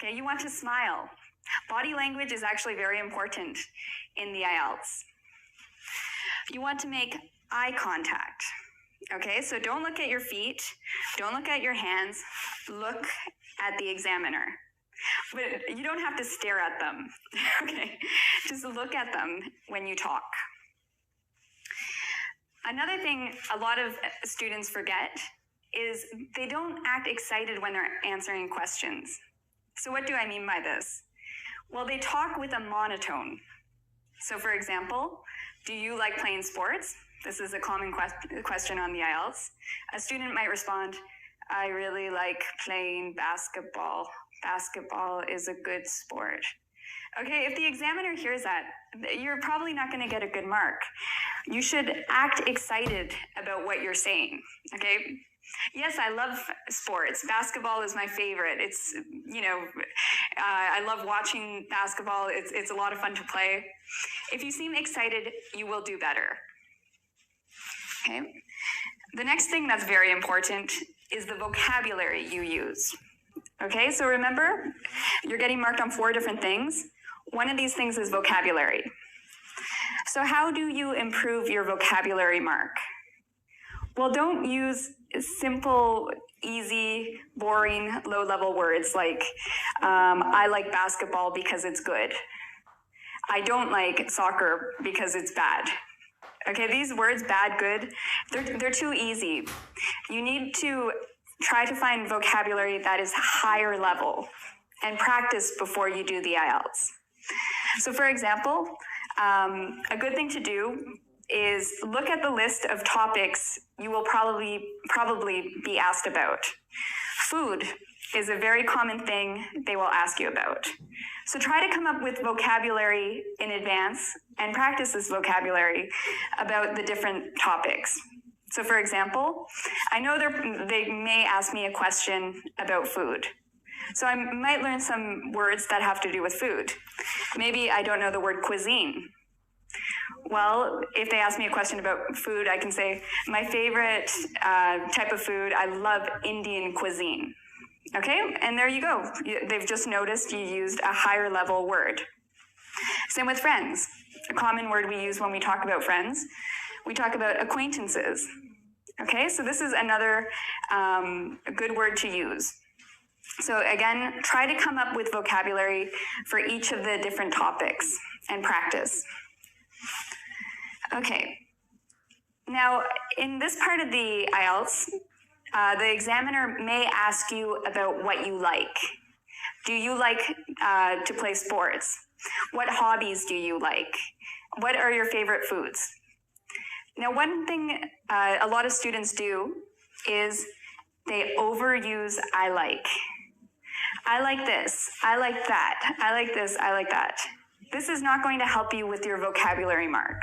Okay, you want to smile. Body language is actually very important in the IELTS. You want to make eye contact. Okay, so don't look at your feet, don't look at your hands, look at the examiner. But you don't have to stare at them, okay? Just look at them when you talk. Another thing a lot of students forget is they don't act excited when they're answering questions. So what do I mean by this? Well, they talk with a monotone. So for example, do you like playing sports? This is a common question on the IELTS. A student might respond, I really like playing basketball. Basketball is a good sport. Okay, if the examiner hears that, you're probably not going to get a good mark. You should act excited about what you're saying, okay? Yes, I love sports. Basketball is my favorite. It's, I love watching basketball. It's a lot of fun to play. If you seem excited, you will do better. Okay. The next thing that's very important is the vocabulary you use. Okay, so remember, you're getting marked on 4 different things. One of these things is vocabulary. So how do you improve your vocabulary mark? Well, don't use simple, easy, boring, low-level words like, I like basketball because it's good. I don't like soccer because it's bad. Okay, these words, bad, good, they're too easy. You need to try to find vocabulary that is higher level and practice before you do the IELTS. So for example, a good thing to do is look at the list of topics you will probably be asked about. Food is a very common thing they will ask you about. So try to come up with vocabulary in advance and practice this vocabulary about the different topics. So for example, I know they may ask me a question about food. So I might learn some words that have to do with food. Maybe I don't know the word cuisine. Well, if they ask me a question about food, I can say, my favorite type of food, I love Indian cuisine. Okay, and there you go. They've just noticed you used a higher level word. Same with friends. A common word we use when we talk about friends. We talk about acquaintances. Okay, so this is another good word to use. So again, try to come up with vocabulary for each of the different topics and practice. Okay, now in this part of the IELTS, the examiner may ask you about what you like. Do you like to play sports? What hobbies do you like? What are your favorite foods? Now, one thing a lot of students do is they overuse I like. I like this, I like that, I like this, I like that. This is not going to help you with your vocabulary mark.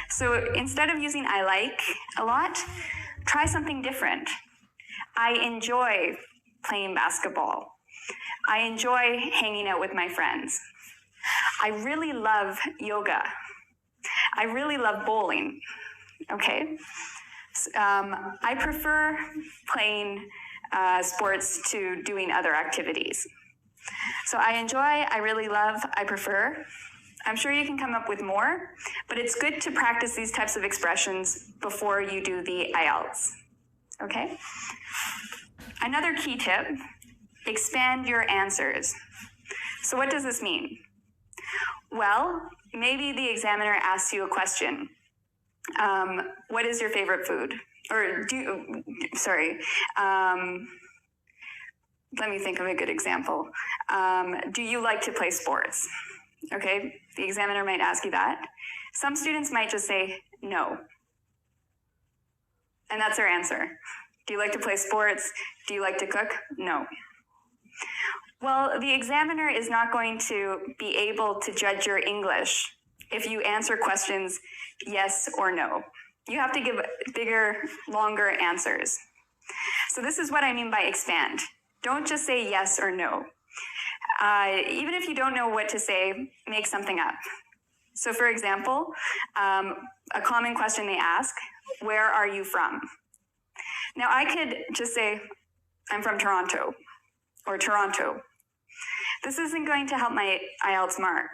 So instead of using I like a lot, try something different. I enjoy playing basketball. I enjoy hanging out with my friends. I really love yoga. I really love bowling. Okay? I prefer playing sports to doing other activities. So I enjoy, I really love, I prefer. I'm sure you can come up with more, but it's good to practice these types of expressions before you do the IELTS. Okay? Another key tip, expand your answers. So what does this mean? Well, maybe the examiner asks you a question. What is your favorite food? Or let me think of a good example. Do you like to play sports? Okay, the examiner might ask you that. Some students might just say no. And that's their answer. Do you like to play sports? Do you like to cook? No. Well, the examiner is not going to be able to judge your English if you answer questions yes or no. You have to give bigger, longer answers. So this is what I mean by expand. Don't just say yes or no. Even if you don't know what to say, make something up. So for example, a common question they ask, where are you from? Now I could just say, I'm from Toronto, or Toronto. This isn't going to help my IELTS mark.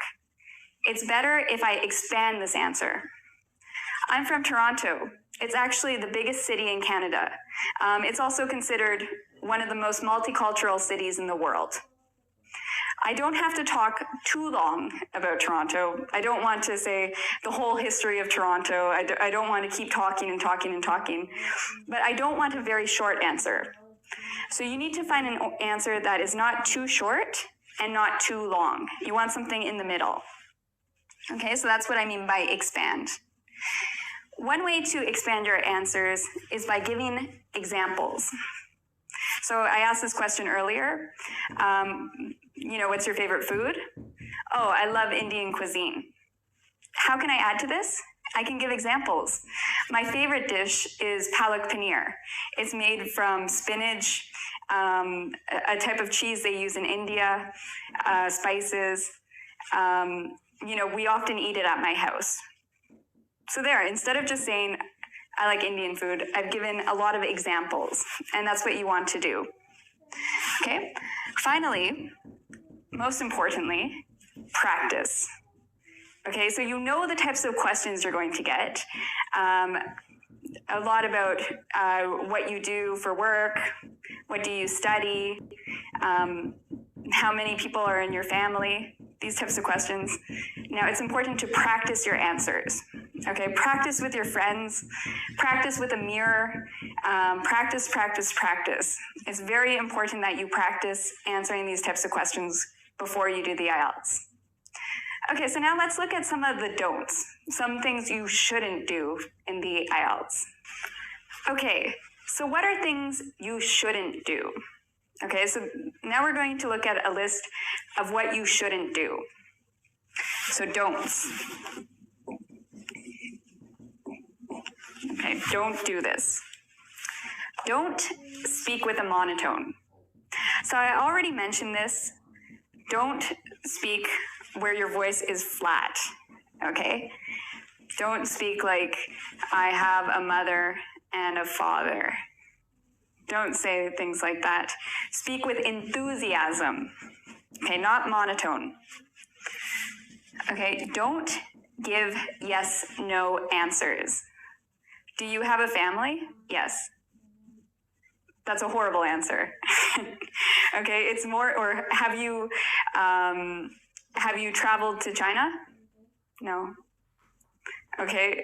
It's better if I expand this answer. I'm from Toronto. It's actually the biggest city in Canada. It's also considered one of the most multicultural cities in the world. I don't have to talk too long about Toronto. I don't want to say the whole history of Toronto. I don't want to keep talking and talking and talking, but I don't want a very short answer. So you need to find an answer that is not too short and not too long. You want something in the middle. Okay, so that's what I mean by expand. One way to expand your answers is by giving examples. So I asked this question earlier. What's your favorite food? Oh, I love Indian cuisine. How can I add to this? I can give examples. My favorite dish is palak paneer. It's made from spinach, a type of cheese they use in India, spices. We often eat it at my house. So there, instead of just saying, I like Indian food, I've given a lot of examples, and that's what you want to do. Okay? Finally, most importantly, practice. Okay, so you know the types of questions you're going to get. A lot about what you do for work, what do you study, how many people are in your family, these types of questions. Now, it's important to practice your answers. Okay, practice with your friends, practice with a mirror, practice. It's very important that you practice answering these types of questions before you do the IELTS. Okay, so now let's look at some of the don'ts, some things you shouldn't do in the IELTS. Okay, so what are things you shouldn't do? Okay, so now we're going to look at a list of what you shouldn't do. So don'ts. Okay, don't do this. Don't speak with a monotone. So I already mentioned this. Don't speak where your voice is flat, okay? Don't speak like, I have a mother and a father. Don't say things like that. Speak with enthusiasm, okay, not monotone. Okay, don't give yes, no answers. Do you have a family? Yes. That's a horrible answer. Okay, it's more, or have you traveled to China? No. Okay,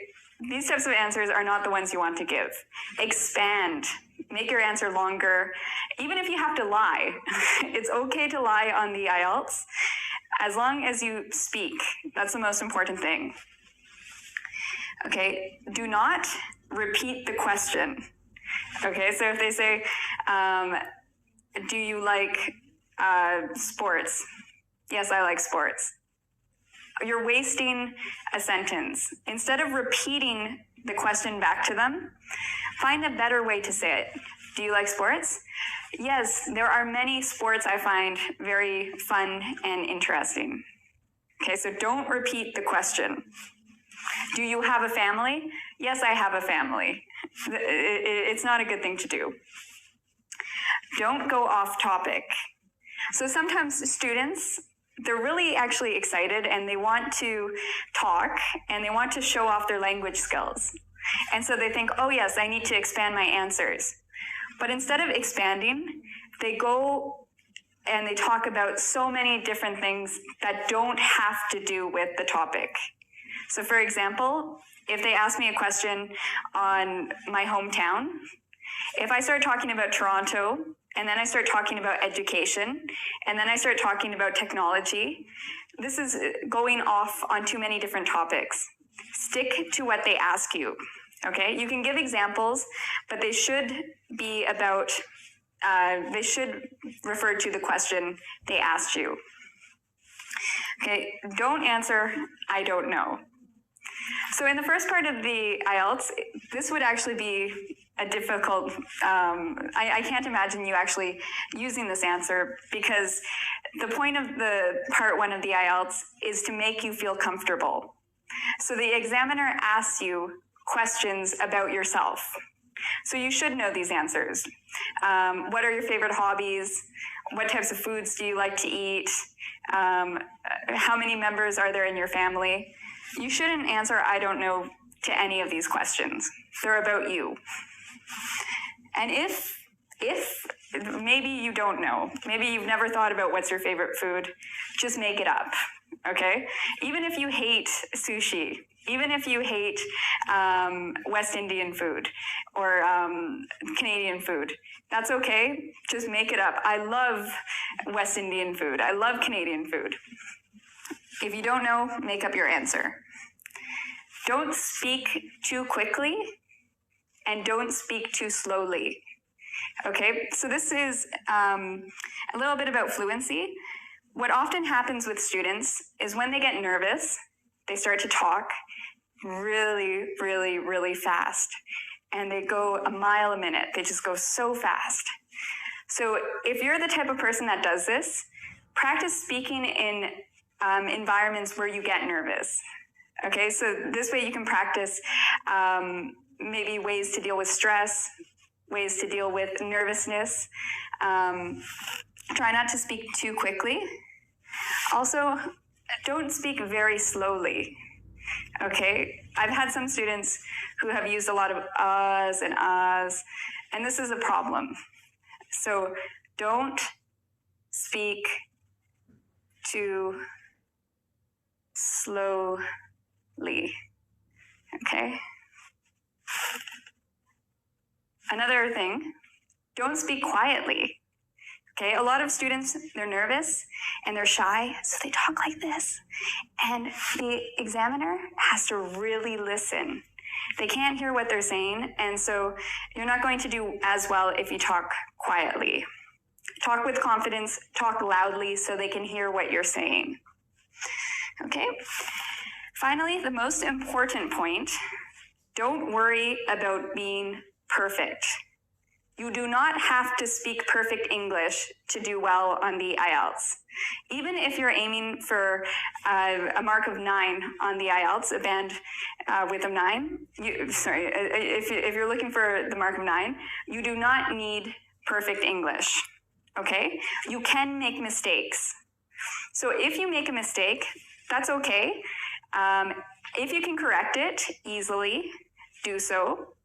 these types of answers are not the ones you want to give. Expand. Make your answer longer. Even if you have to lie, it's okay to lie on the IELTS as long as you speak. That's the most important thing. Okay, do not repeat the question. Okay, so if they say, do you like sports? Yes, I like sports. You're wasting a sentence. Instead of repeating the question back to them, find a better way to say it. Do you like sports? Yes, there are many sports I find very fun and interesting. Okay, so don't repeat the question. Do you have a family? Yes, I have a family. It's not a good thing to do. Don't go off topic. So sometimes students, they're really actually excited and they want to talk and they want to show off their language skills. And so they think, oh yes, I need to expand my answers. But instead of expanding, they go and they talk about so many different things that don't have to do with the topic. So for example, if they ask me a question on my hometown, if I start talking about Toronto, and then I start talking about education, and then I start talking about technology, this is going off on too many different topics. Stick to what they ask you, okay? You can give examples, but they should be about, they should refer to the question they asked you. Okay, don't answer, I don't know. So in the first part of the IELTS, this would actually be a difficult, I can't imagine you actually using this answer because the point of the part one of the IELTS is to make you feel comfortable. So the examiner asks you questions about yourself. So you should know these answers. What are your favorite hobbies? what types of foods do you like to eat? How many members are there in your family? You shouldn't answer I don't know to any of these questions. They're about you. And if maybe you don't know, maybe you've never thought about what's your favorite food, just make it up, okay? Even if you hate sushi, even if you hate West Indian food or Canadian food, that's okay. Just make it up. I love West Indian food. I love Canadian food. If you don't know, make up your answer. Don't speak too quickly and don't speak too slowly. Okay, so this is a little bit about fluency. What often happens with students is when they get nervous, they start to talk really, really, really fast. And they go a mile a minute. They just go so fast. So if you're the type of person that does this, practice speaking in environments where you get nervous. Okay, so this way you can practice maybe ways to deal with stress, ways to deal with nervousness. Try not to speak too quickly. Also, don't speak very slowly. Okay, I've had some students who have used a lot of uhs and ahs, and this is a problem. So don't speak too slowly. Okay. Another thing, don't speak quietly. Okay, a lot of students, they're nervous and they're shy, so they talk like this. And the examiner has to really listen. They can't hear what they're saying, and so you're not going to do as well if you talk quietly. Talk with confidence, talk loudly so they can hear what you're saying. Okay? Finally, the most important point, don't worry about being perfect. You do not have to speak perfect English to do well on the IELTS. Even if you're aiming for a mark of 9 on the IELTS, a band with a 9, if you're looking for the mark of 9, you do not need perfect English, okay? You can make mistakes. So if you make a mistake, that's okay. If you can correct it easily, do so.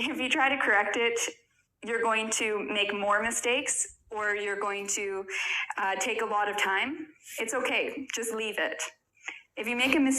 If you try to correct it, you're going to make more mistakes or you're going to take a lot of time, it's okay. Just leave it. If you make a mistake,